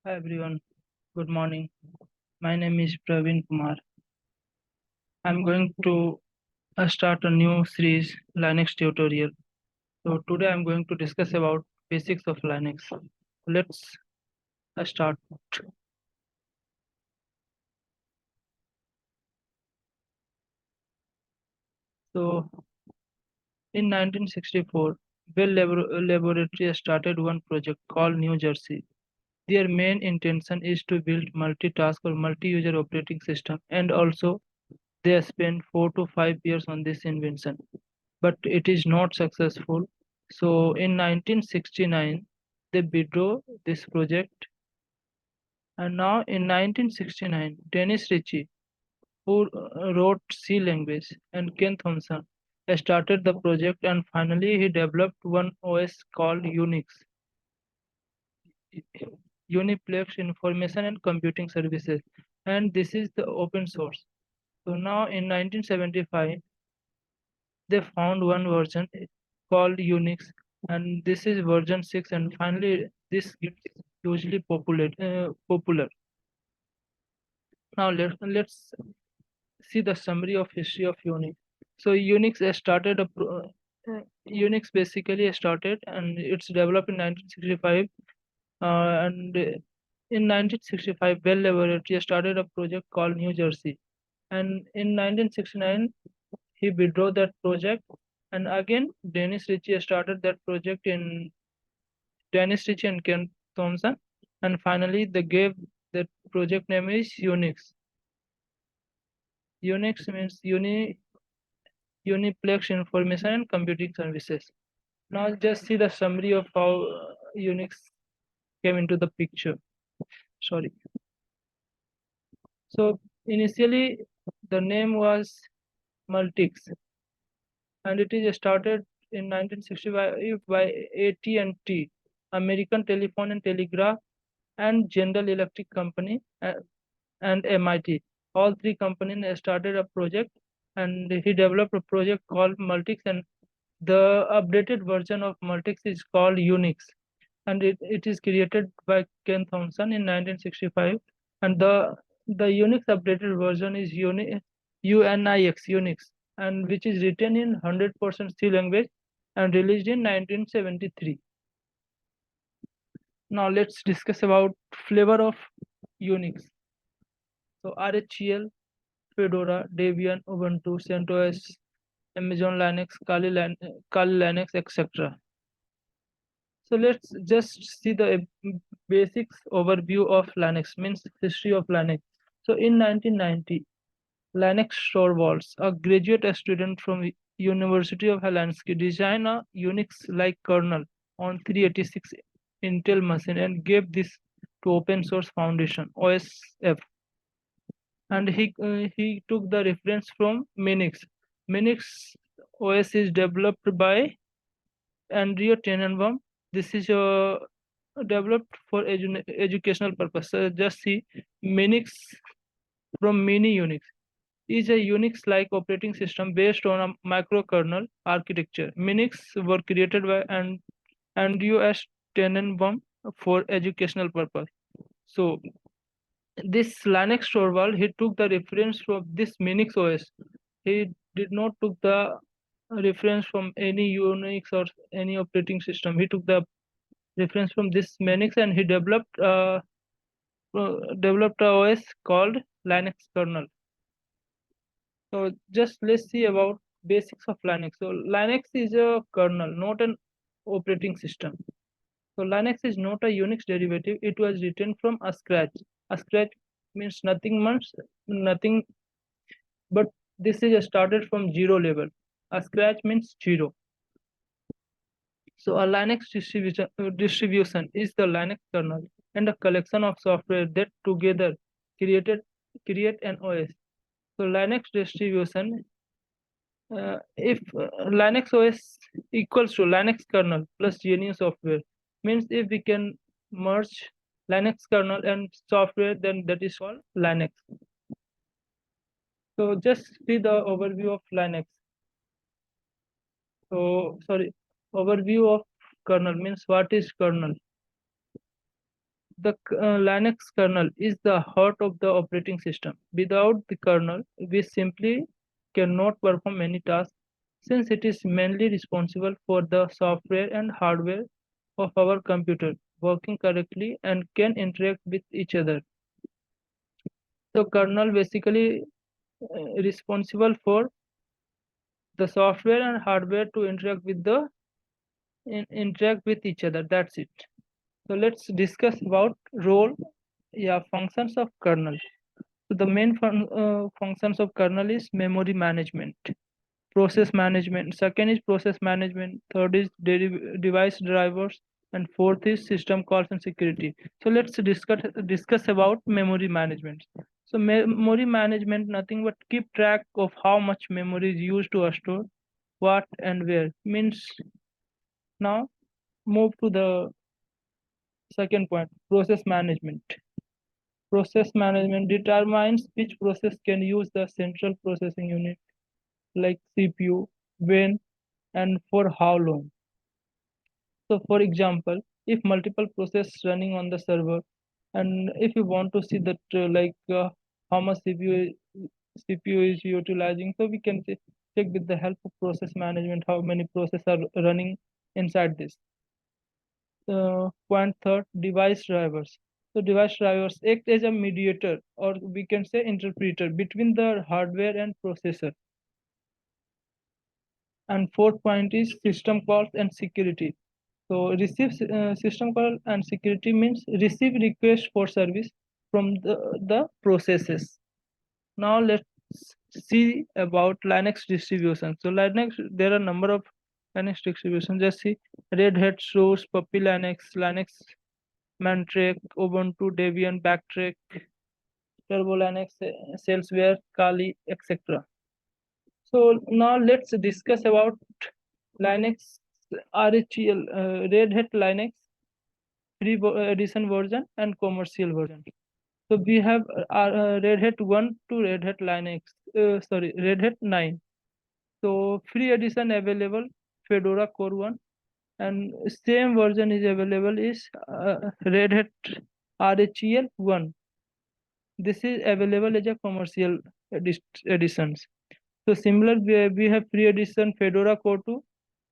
Hi everyone, good morning. My name is Praveen Kumar. I'm going to start a new series Linux tutorial. So today I'm going to discuss about basics of Linux. Let's start. So in 1964, Laboratory started one project called New Jersey. Their main intention is to build multitask or multi-user operating system, and also they spent 4 to 5 years on this invention, but it is not successful. So in 1969, they withdrew this project, and now in 1969, Dennis Ritchie, who wrote C language, and Ken Thompson started the project, and finally he developed one OS called Unix, Uniplex Information and Computing Services, and this is the open source. So now in 1975, they found one version called Unix, and this is version 6, and finally this is hugely popular. Now let's see the summary of history of Unix. So Unix basically started, and it's developed in 1965, and in 1965 Bell Laboratory started a project called New Jersey, and in 1969 he withdrew that project, and again Dennis Ritchie and Ken Thompson, and finally they gave the project name is Unix. Unix means Uniplex Information and Computing Services. Now just see the summary of how Unix came into the picture. Sorry. So initially the name was Multics, and it is started in 1965 by AT&T, American Telephone and Telegraph, and General Electric Company, and MIT. All three companies started a project, and he developed a project called Multics, and the updated version of Multics is called Unix, and it is created by Ken Thompson in 1965, and the Unix updated version is Unix, and which is written in 100% C language and released in 1973. Now let's discuss about flavor of Unix. So RHEL, Fedora, Debian, Ubuntu, CentOS, Amazon Linux, Kali Linux, etc. So let's just see the basics overview of Linux, means history of Linux. So in 1990, Linus Torvalds, a graduate student from University of Helsinki, designed a Unix-like kernel on 386 Intel machine and gave this to Open Source Foundation (OSF). And he took the reference from Minix. Minix OS is developed by Andrea Tenenbaum. This is developed for educational purpose. Just see Minix from Mini Unix is a Unix-like operating system based on a microkernel architecture. Minix were created by Andrew S. Tenenbaum for educational purpose. So this Linux Torvald, he took the reference from this Minix OS. He did not took the reference from any Unix or any operating system. He took the reference from this Minix, and he developed a OS called Linux kernel. So just let's see about basics of Linux. So Linux is a kernel, not an operating system. So Linux is not a Unix derivative. It was written from a scratch. A scratch means nothing, but this is started from zero level. A scratch means zero. So a Linux distribution is the Linux kernel and a collection of software that together create an OS. So Linux distribution, if Linux OS equals to Linux kernel plus GNU software, means if we can merge Linux kernel and software, then that is called Linux. So just see the overview of Linux. So sorry, overview of kernel means what is kernel? Linux kernel is the heart of the operating system. Without the kernel, we simply cannot perform any task since it is mainly responsible for the software and hardware of our computer working correctly and can interact with each other. So kernel basically responsible for the software and hardware to interact with each other. That's it. So let's discuss about role, yeah, functions of kernel. So the main functions of kernel is memory management, process management. Second is process management. Third is device drivers, and fourth is system calls and security. So let's discuss about memory management. So memory management, nothing but keep track of how much memory is used to store what and where. Means now move to the second point, process management. Process management determines which process can use the central processing unit like CPU, when, and for how long. So for example, if multiple processes running on the server, and if you want to see that how much CPU is utilizing, so we can check with the help of process management how many processes are running inside this. Point third, device drivers. So device drivers act as a mediator, or we can say interpreter between the hardware and processor. And fourth point is system calls and security. So receive system call and security means receive request for service from the processes. Now let's see about Linux distribution. So Linux, there are a number of Linux distributions. Just see Red Hat, Source, Puppy Linux, Linux Mandrake, Ubuntu, Debian, Backtrack, Turbo Linux, Salesware, Kali, etc. So now let's discuss about Linux RHEL, Red Hat Linux free edition version and commercial version. So we have Red Hat 1 to Red Hat Linux, Red Hat 9. So free edition available Fedora Core 1, and same version is available is Red Hat RHEL 1. This is available as a commercial editions. So similar, we have free edition Fedora Core 2.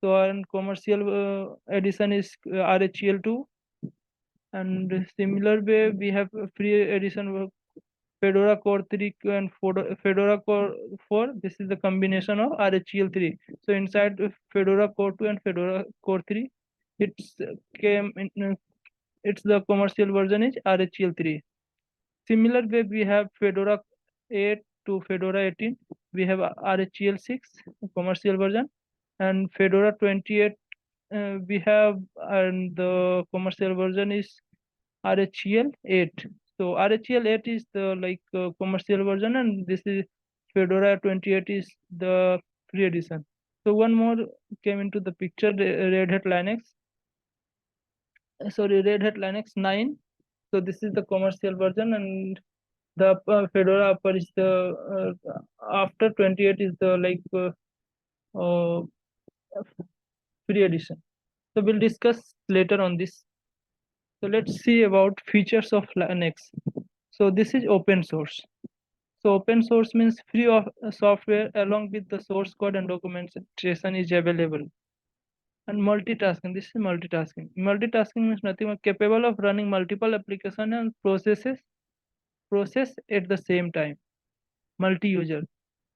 So and commercial edition is RHEL 2. And similar way, we have a free edition of Fedora Core 3 and Fedora Core 4. This is the combination of RHEL 3. So inside Fedora Core 2 and Fedora Core 3, it's came in, it's the commercial version is RHEL 3. Similar way, we have Fedora 8 to Fedora 18. We have RHEL 6 commercial version, and Fedora 28 we have, and the commercial version is RHEL 8. So RHEL 8 is the commercial version, and this is Fedora 28 is the free edition. So one more came into the picture, Red Hat Linux. Red Hat Linux 9. So this is the commercial version, and the Fedora upper is the after 28 is the uh, free edition. So we'll discuss later on this. So let's see about features of Linux. So this is open source. So open source means free of software along with the source code and documentation is available. And multitasking, this is multitasking. Multitasking means nothing but capable of running multiple applications and process at the same time. Multi-user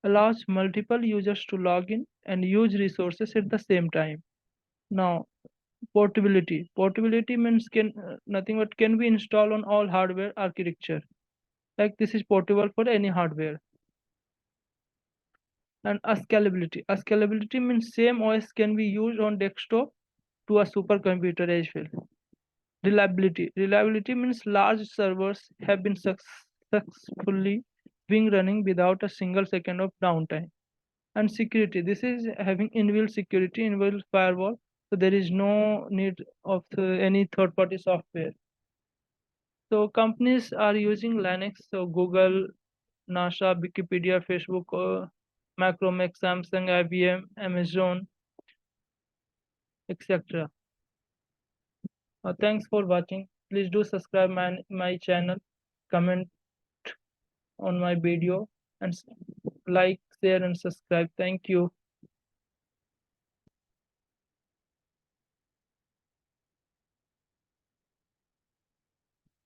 allows multiple users to log in and use resources at the same time. Now, portability. Portability means can nothing but can be installed on all hardware architecture. Like this is portable for any hardware. And scalability means same OS can be used on desktop to a supercomputer as well. Reliability means large servers have been successfully being running without a single second of downtime. And security, this is having inbuilt security, inbuilt firewall, so there is no need of any third party software. So companies are using Linux, so Google, NASA, Wikipedia, Facebook, Macromex, Samsung, IBM, Amazon, etc. Thanks for watching. Please do subscribe my channel, comment on my video, and like, share, and subscribe. Thank you.